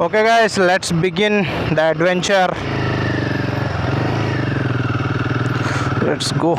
Okay, guys, let's begin the adventure. Let's go.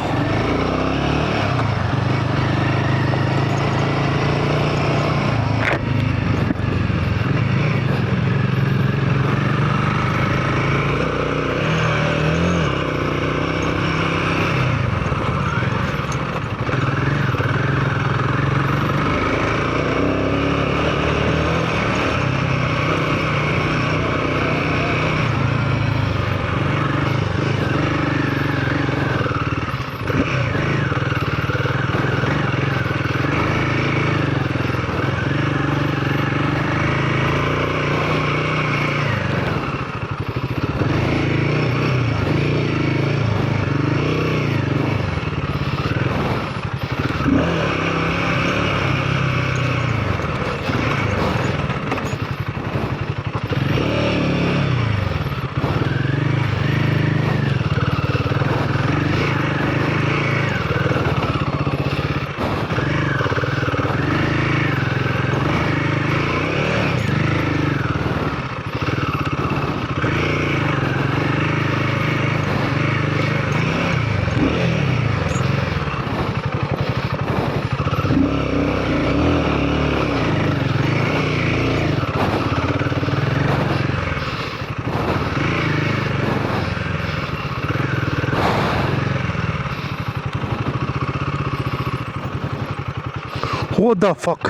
What the fuck?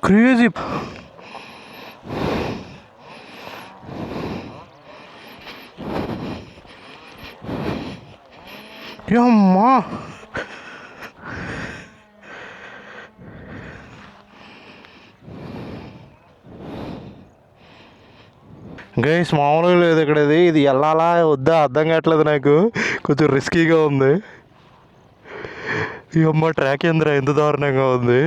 Crazy. యమ్మా guys మామూలుగా లేదు ఇక్కడ. ఇది వెళ్ళాలా వద్దా అర్థం కావట్లేదు నాకు. కొంచెం రిస్కీగా ఉంది. ఈ అమ్మ ట్రాక్ ఏంద్రా ఎంత దారుణంగా ఉంది.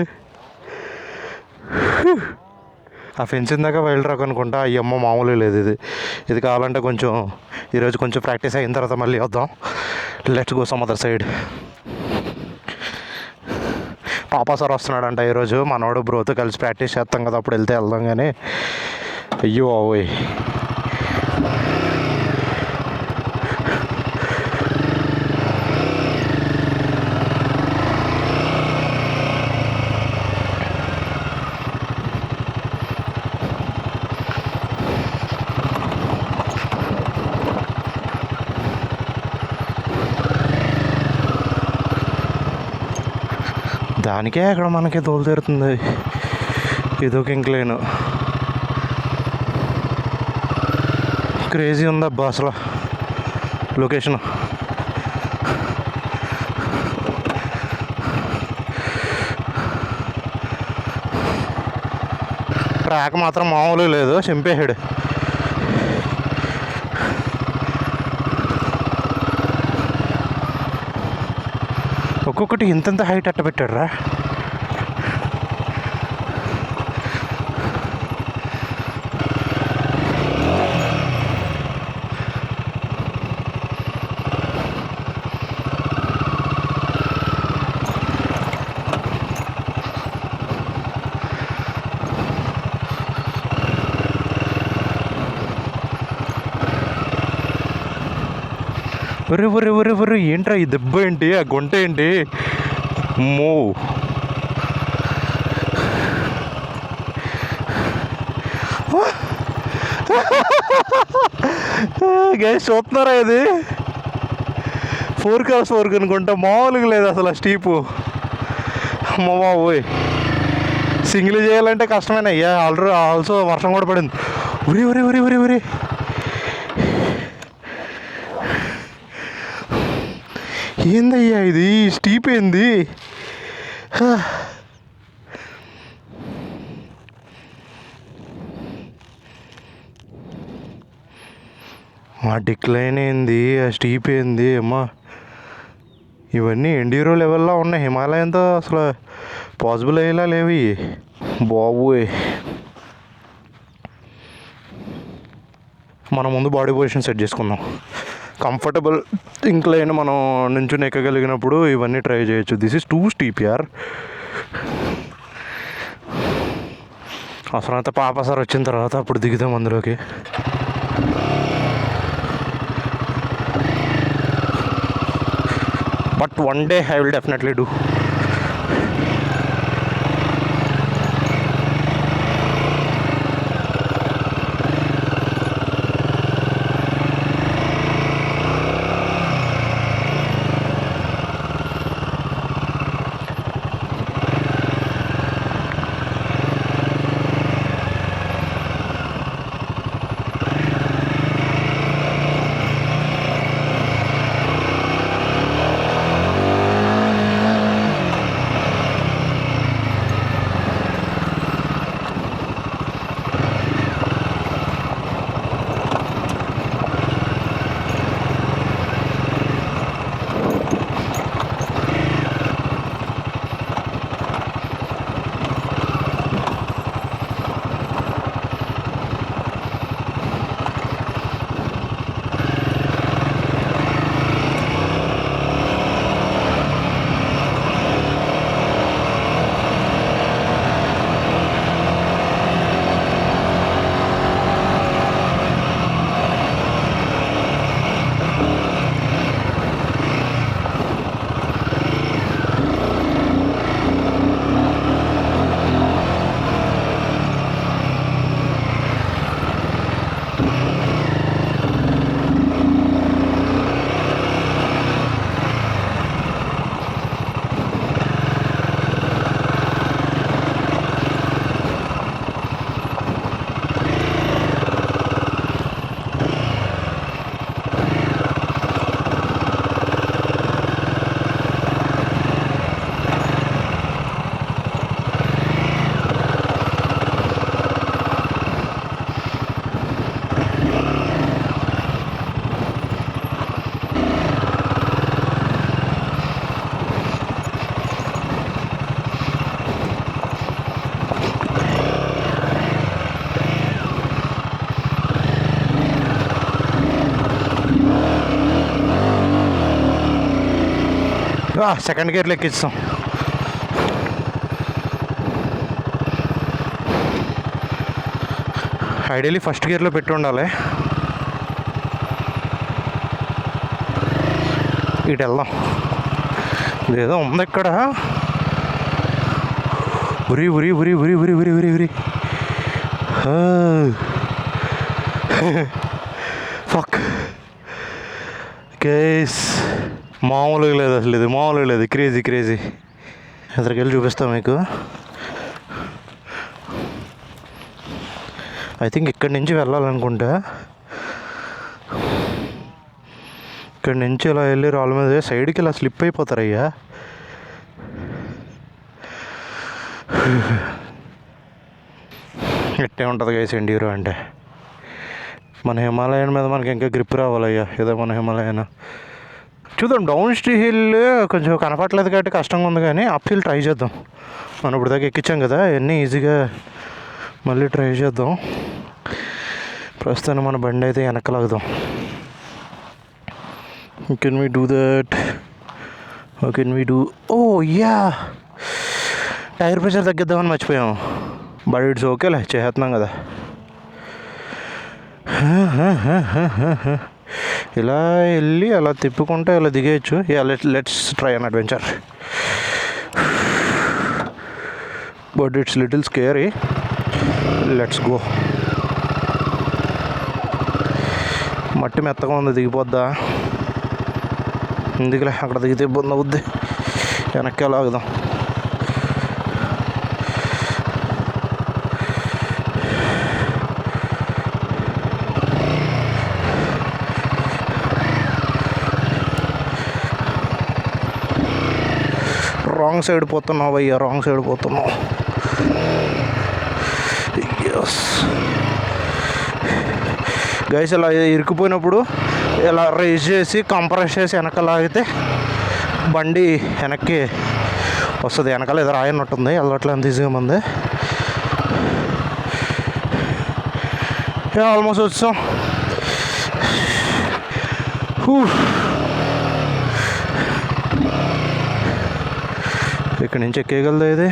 ఆ ఫెన్స్ ఇందాక వైల్డ్ రాక్ అనుకుంటా. ఈ అమ్మ మామూలుగా లేదు. ఇది కావాలంటే కొంచెం ఈరోజు కొంచెం ప్రాక్టీస్ అయిన తర్వాత మళ్ళీ వద్దాం. Let's go some other side. పాపా సార్ వస్తున్నాడంట ఈరోజు. మనోడు బ్రోతో కలిసి ప్రాక్టీస్ చేస్తాం కదా, అప్పుడు వెళ్దాం. కానీ అయ్యో ఓయ్, దానికే అక్కడ మనకి తోలు తీరుతుంది. ఇదొక ఇంక్లైన్. క్రేజీ ఉందబ్బా అసలు లొకేషన్. ట్రాక్ మాత్రం మామూలు లేదు, చింపేసాడు. ఒక్కొక్కటి ఇంతంత హైట్ అట్ట పెట్టాడు రా. ఒరే ఒరే ఒరే ఒరే, ఏంట్రా ఈ దెబ్బ ఏంటి, ఆ గుంట ఏంటి? మో గైస్ చూస్తున్నారా? ఇది 4x4 అనుకుంటా. మామూలుగా లేదు అసలు ఆ స్టీపు. అమ్మా పోయి సింగిల్ చేయాలంటే కష్టమేనా అయ్యా. ఆల్సో వర్షం కూడా పడింది. ఉరి ఉరి ఉరి ఉరి ఉరి ఏందయ్యా ఇది స్టీప్ ఏంది? ఆ డిక్లైన్ ఏంది, ఆ స్టీప్ ఏంది అమ్మా. ఇవన్నీ ఎండ్యూరో లెవెల్లో ఉన్నాయి. హిమాలయంతో అసలు పాసిబుల్ అయ్యేలా లేవి బాబోయ్. మన ముందు బాడీ పొజిషన్ సెట్ చేసుకుందాం. కంఫర్టబుల్ ఇంక్లైన్ మనం నుంచుని ఎక్కగలిగినప్పుడు ఇవన్నీ ట్రై చేయొచ్చు. దిస్ ఈస్ టూ స్టీప్ యార్. అవసరమైతే పాప సార్ వచ్చిన తర్వాత అప్పుడు దిగుతాం అందులోకి. But one day I will definitely do. Second గేర్లో ఎక్కిస్తాం. ఐడియలీ ఫస్ట్ గేర్లో పెట్టి ఉండాలి. ఇటు వెళ్దాం. ఇదేదో ఉంది ఇక్కడ. ఉరి ఉరి ఉరి ఉరి ఉరి ఉరి ఉరి ఉరి ఫక్ కేస్. మామూలుగా లేదు అసలు, ఇది మామూలుగా లేదు. Crazy crazy. ఎదురుకి వెళ్ళి చూపిస్తాం మీకు. ఐ థింక్ ఇక్కడి నుంచి వెళ్ళాలనుకుంటా. ఇక్కడి నుంచి ఇలా వెళ్ళి రాళ్ళ మీద సైడ్కి ఇలా స్లిప్ అయిపోతారయ్యా. ఎట్టే ఉంటుంది గైస్ ఎండ్యూరో అంటే. మన హిమాలయన్ మీద మనకి ఇంకా గ్రిప్ రావాలయ్యా. ఏదో మన హిమాలయన్ చూద్దాం. డౌన్ హిల్ కొంచెం కనపట్లేదు కాబట్టి కష్టంగా ఉంది, కానీ అప్ హిల్ ట్రై చేద్దాం. మనం ఇప్పుడు దాకా ఎక్కించాం కదా, అన్నీ ఈజీగా మళ్ళీ ట్రై చేద్దాం. ప్రస్తుతానికి మన బండి అయితే వెనక్కలాగుదాం. Can we do that? Can we do? Oh yeah, tyre pressure తగ్గిద్దామని మర్చిపోయాము. బట్ ఇట్స్ ఓకేలే, చేస్తున్నాం కదా. ఇలా వెళ్ళి అలా తిప్పుకుంటే ఇలా దిగేయచ్చు. Let's try an adventure. But it's little scary. Let's go. మట్టి మెత్తగా ఉంది, దిగిపోద్దా? ఎందుకులే, అక్కడ దిగితే ఇబ్బంది అవుద్ది. వెనక్కి లాగుదాం. రాంగ్ సైడ్ పోతున్నావు అయ్యా, రాంగ్ సైడ్ పోతున్నావు. గైస్ ఇలా ఇరుక్కుపోయినప్పుడు ఇలా రైజ్ చేసి కంప్రెస్ చేసి వెనక లాగితే బండి వెనక్కి వస్తుంది. వెనకాల ఏదో రాయన్నట్టుంది, వెళ్ళట్లే అంత ఈజీగా మంది. ఆల్మోస్ట్ వచ్చాం. ఇక్కడి నుంచి ఎక్కేయగలదా ఇది?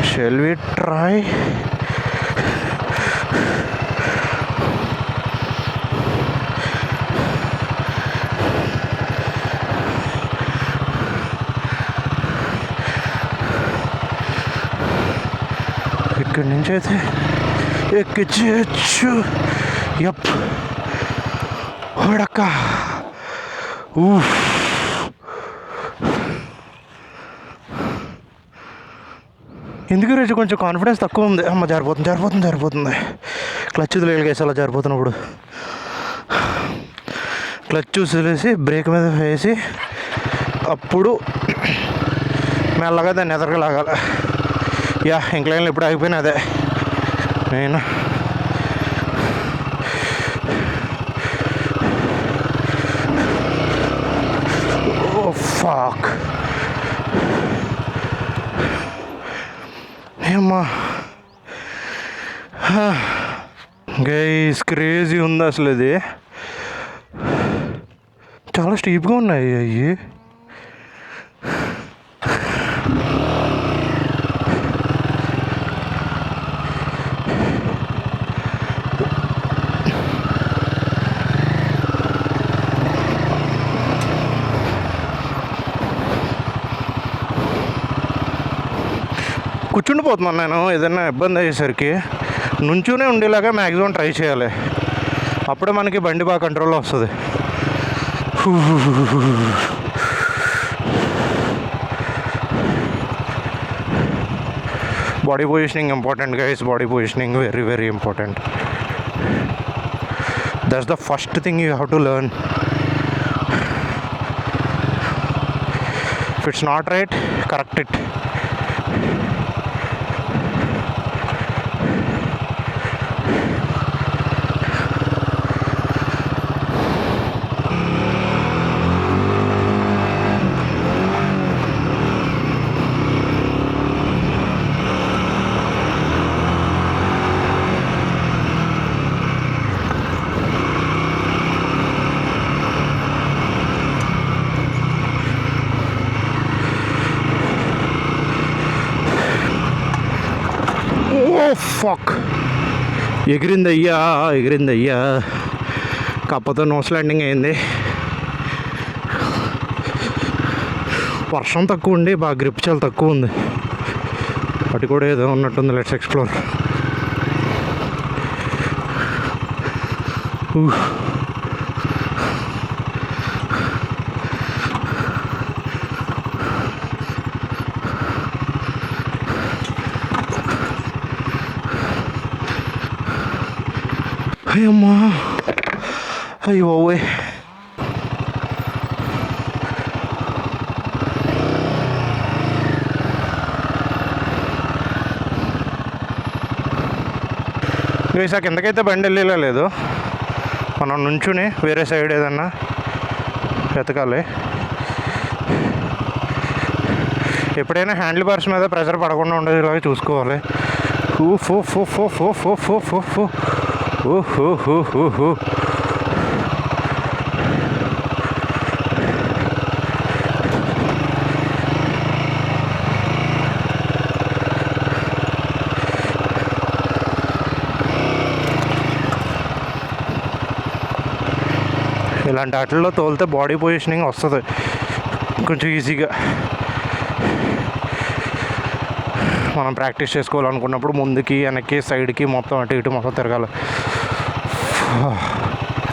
Shall we try? ఇక్కడి నుంచి అయితే ఎక్కించచ్చు. యప్, ఓడక్క. ఎందుకు రోజు కొంచెం కాన్ఫిడెన్స్ తక్కువ ఉంది. అమ్మ జారిపోతుంది. క్లచ్ వదిలేసి అలా జారిపోతున్నప్పుడు క్లచ్ వదిలేసి బ్రేక్ మీద వేసి అప్పుడు మెల్లగా దాన్ని ఎదరగా లాగాలి. యా, ఇంక్లైన్లో ఎప్పుడు ఆగిపోయినా అదే నేను. ఫాక్ ఏమ్మా గైస్, క్రేజీ ఉంది అసలు. ఇది చాలా స్టీప్గా ఉన్నాయి అవి. కూర్చుండిపోతున్నాను నేను. ఏదైనా ఇబ్బంది అయ్యేసరికి నుంచునే ఉండేలాగా మ్యాక్సిమం ట్రై చేయాలి. అప్పుడే మనకి బండి బాగా కంట్రోల్లో వస్తుంది. Body positioning important guys. Body positioning very very important. That's the first thing you have to learn. If it's not right, correct it. Fuck, ఎగిరిందయ్యా. కాకపోతే నోస్ ల్యాండింగ్ అయింది. వర్షం తక్కువ ఉండి బాగా గ్రిప్ చాలా తక్కువ ఉంది. అటు కూడా ఏదో ఉన్నట్టుంది. Let's explore. అయ్యమ్మా, అయ్యో ఓవే. గైస్, కిందకైతే బండి వెళ్ళేలా లేదు. మనం నుంచుని వేరే సైడ్ ఏదన్నా వెతకాలి. ఎప్పుడైనా హ్యాండిల్ బార్స్ మీద ప్రెషర్ పడకుండా ఉండేలాగా చూసుకోవాలి. ఇలాంటి వాటిల్లో తోలితే బాడీ పొజిషనింగ్ వస్తుంది కొంచెం ఈజీగా. మనం ప్రాక్టీస్ చేసుకోవాలనుకున్నప్పుడు ముందుకి వెనక్కి సైడ్కి మొత్తం అటు ఇటు మొత్తం తిరగాలి.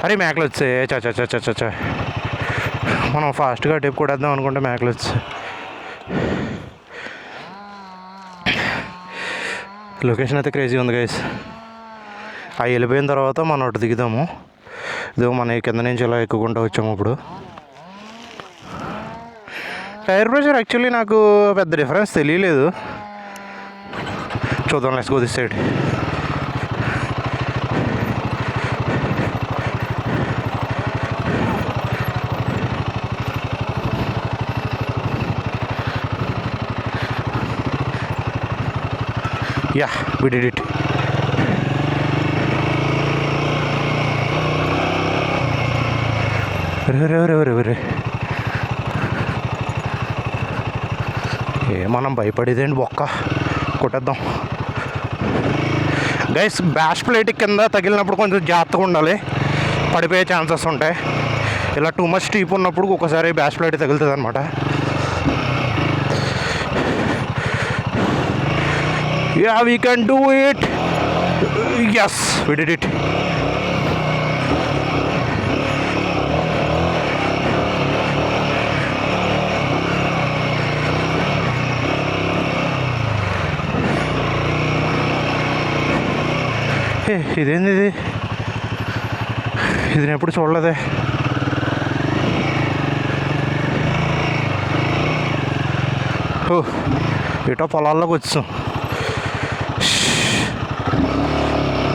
అరే మేకలు వచ్చాయి. చచ్చా మనం ఫాస్ట్గా టిప్ కొట్టేద్దాం అనుకుంటే మేకలు వచ్చాయి. లొకేషన్ అయితే క్రేజీ ఉంది గైస్. అవి వెళ్ళిపోయిన తర్వాత మనం అటు దిగుదాము. ఇదో మన కింద నుంచి ఇలా ఎక్కుకుంటూ వచ్చాము. ఇప్పుడు టైర్ ప్రెషర్ యాక్చువల్లీ నాకు పెద్ద డిఫరెన్స్ తెలియలేదు. చూద్దాం, let's go this side. Yeah, we did it. రే మనం భయపడేదేంటి బొక్క కొట్టేద్దాం గైస్. బ్యాష్ ప్లేట్ కింద తగిలినప్పుడు కొంచెం జాగ్రత్తగా ఉండాలి, పడిపోయే ఛాన్సెస్ ఉంటాయి. ఇలా టూ మచ్ స్టీప్ ఉన్నప్పుడు ఒకసారి బ్యాష్ ప్లేట్ తగులుతుంది అనమాట. Yeah we can do it. Yes we did it. ఇదేంది ఇది నేను ఎప్పుడు చూడలేదే. ఓ ఇటో పొలాల్లోకి వచ్చాం.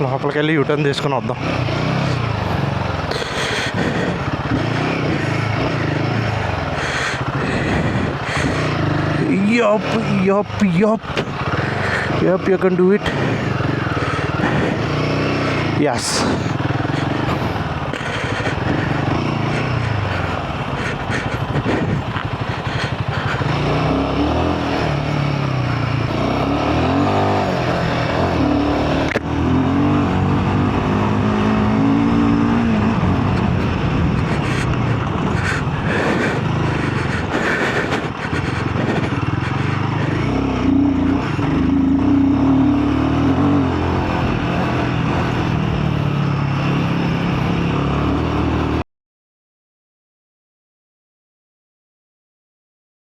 లోపలికి వెళ్ళి యూటర్న్ తీసుకుని వద్దాం. Yup, you can do it. Yes.